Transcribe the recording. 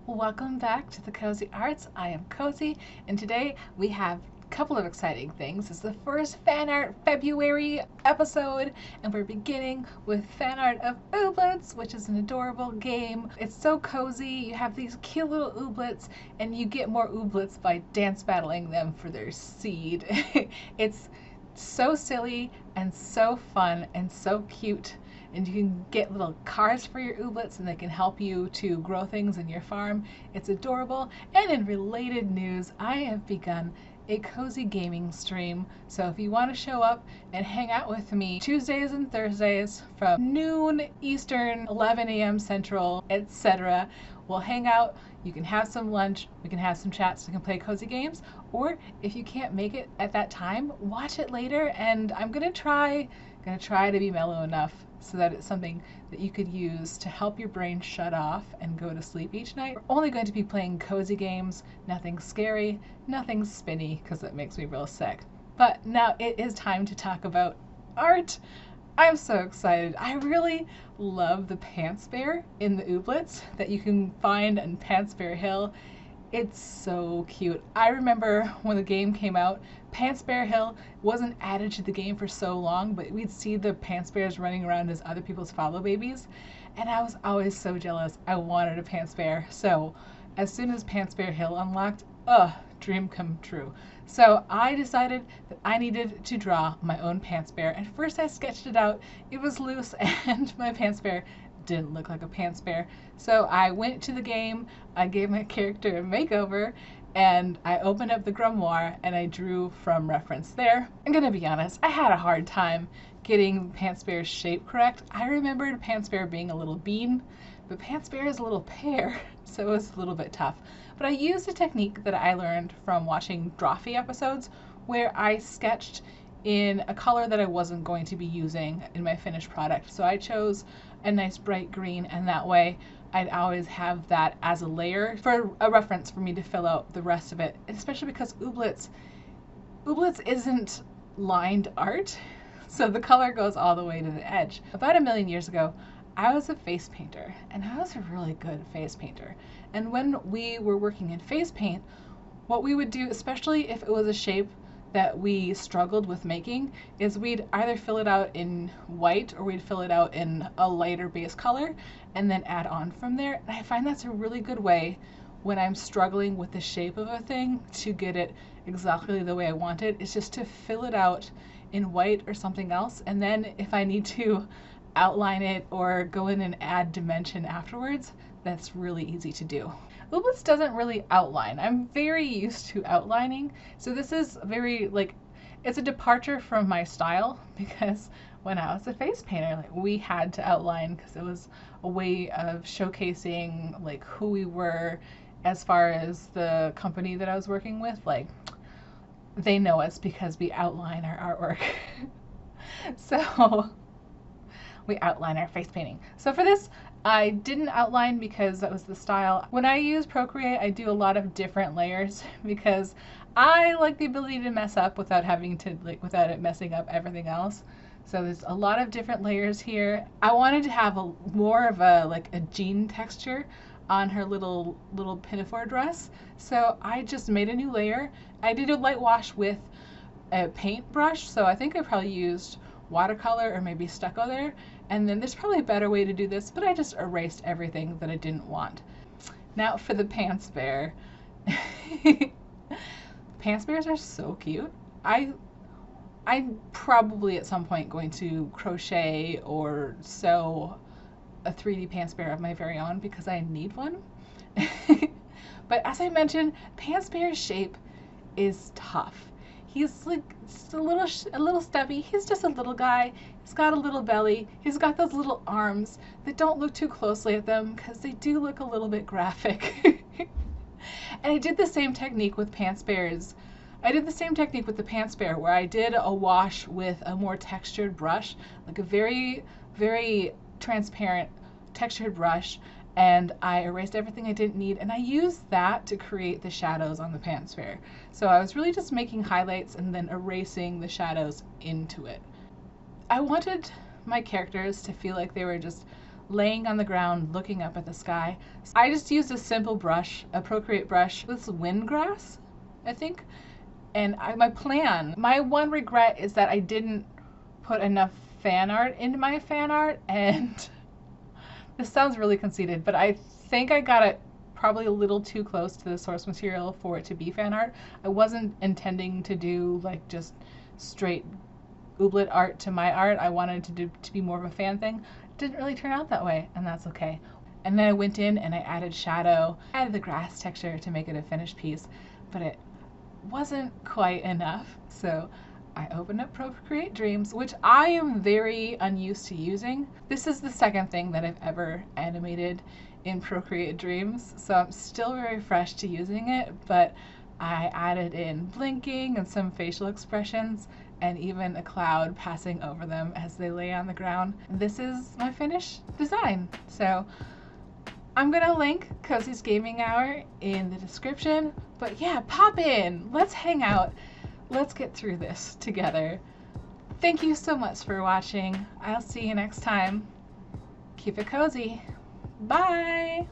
Welcome back to the Cozy Arts. I am Cozy, and today we have a couple of exciting things. It's the first Fan Art February episode, and we're beginning with fan art of Ooblets, which is an adorable game. It's so cozy. You have these cute little Ooblets, and you get more Ooblets by dance battling them for their seed. It's so silly and so fun and so cute. And you can get little cars for your Ooblets and they can help you to grow things in your farm. It's adorable. And in related news, I have begun a cozy gaming stream. So if you want to show up and hang out with me Tuesdays and Thursdays from noon Eastern, 11 a.m. Central, etc., we'll hang out. You can have some lunch, we can have some chats, we can play cozy games, or if you can't make it at that time, watch it later. And I'm gonna try to be mellow enough so that it's something that you could use to help your brain shut off and go to sleep each night. We're only going to be playing cozy games, nothing scary, nothing spinny, because it makes me real sick. But now it is time to talk about art. I'm so excited. I really love the Pantsbear in the Ooblets that you can find on Pantsbear Hill. It's so cute. I remember when the game came out, Pantsbear Hill wasn't added to the game for so long, but we'd see the Pantsbears running around as other people's follow babies, and I was always so jealous. I wanted a Pantsbear. So as soon as Pantsbear Hill unlocked, dream come true. So I decided that I needed to draw my own Pantsbear. At first I sketched it out. It was loose and my Pantsbear didn't look like a Pantsbear. So I went to the game, I gave my character a makeover, and I opened up the grimoire and I drew from reference there. I'm gonna be honest, I had a hard time getting Pantsbear's shape correct. I remembered Pantsbear being a little bean, but Pantsbear is a little pear, so it was a little bit tough. But I used a technique that I learned from watching Drawfee episodes where I sketched in a color that I wasn't going to be using in my finished product. So I chose a nice bright green, and that way I'd always have that as a layer for a reference for me to fill out the rest of it, especially because Ooblets isn't lined art, so the color goes all the way to the edge. About 1,000,000 years ago, I was a face painter, and I was a really good face painter. And when we were working in face paint, what we would do, especially if it was a shape that we struggled with making, is we'd either fill it out in white or we'd fill it out in a lighter base color and then add on from there. And I find that's a really good way when I'm struggling with the shape of a thing to get it exactly the way I want it, is just to fill it out in white or something else, and then if I need to outline it or go in and add dimension afterwards, that's really easy to do. Ooblets doesn't really outline. I'm very used to outlining, so this is very, it's a departure from my style, because when I was a face painter, we had to outline because it was a way of showcasing who we were as far as the company that I was working with. They know us because we outline our artwork. So we outline our face painting. So for this, I didn't outline because that was the style. When I use Procreate, I do a lot of different layers because I like the ability to mess up without having to, without it messing up everything else. So there's a lot of different layers here. I wanted to have more of a jean texture on her little pinafore dress. So I just made a new layer. I did a light wash with a paintbrush, so I think I probably used watercolor or maybe stucco there. And then there's probably a better way to do this, but I just erased everything that I didn't want. Now for the Pantsbear. Pantsbears are so cute. I'm probably at some point going to crochet or sew a 3D Pantsbear of my very own because I need one. But as I mentioned, Pantsbear's shape is tough. He's just a little stubby. He's just a little guy. He's got a little belly. He's got those little arms that don't look too closely at them because they do look a little bit graphic. And I did the same technique with Pantsbears. I did the same technique with the Pantsbear where I did a wash with a more textured brush, like a very, very transparent textured brush, and I erased everything I didn't need, and I used that to create the shadows on the Pantsbear. So I was really just making highlights and then erasing the shadows into it. I wanted my characters to feel like they were just laying on the ground looking up at the sky. I just used a simple brush, a Procreate brush. This is windgrass, I think. And my one regret is that I didn't put enough fan art into my fan art, and this sounds really conceited, but I think I got it probably a little too close to the source material for it to be fan art. I wasn't intending to do like just straight ooblet art to my art. I wanted to be more of a fan thing. It didn't really turn out that way, and that's okay. And then I went in and I added shadow, added the grass texture to make it a finished piece, but it wasn't quite enough. So I opened up Procreate Dreams, which I am very unused to using. This is the second thing that I've ever animated in Procreate Dreams, so I'm still very fresh to using it, but I added in blinking and some facial expressions and even a cloud passing over them as they lay on the ground. This is my finished design. So I'm gonna link Cozy's Gaming Hour in the description, but yeah, pop in, let's hang out, let's get through this together. Thank you so much for watching. I'll see you next time. Keep it cozy. Bye!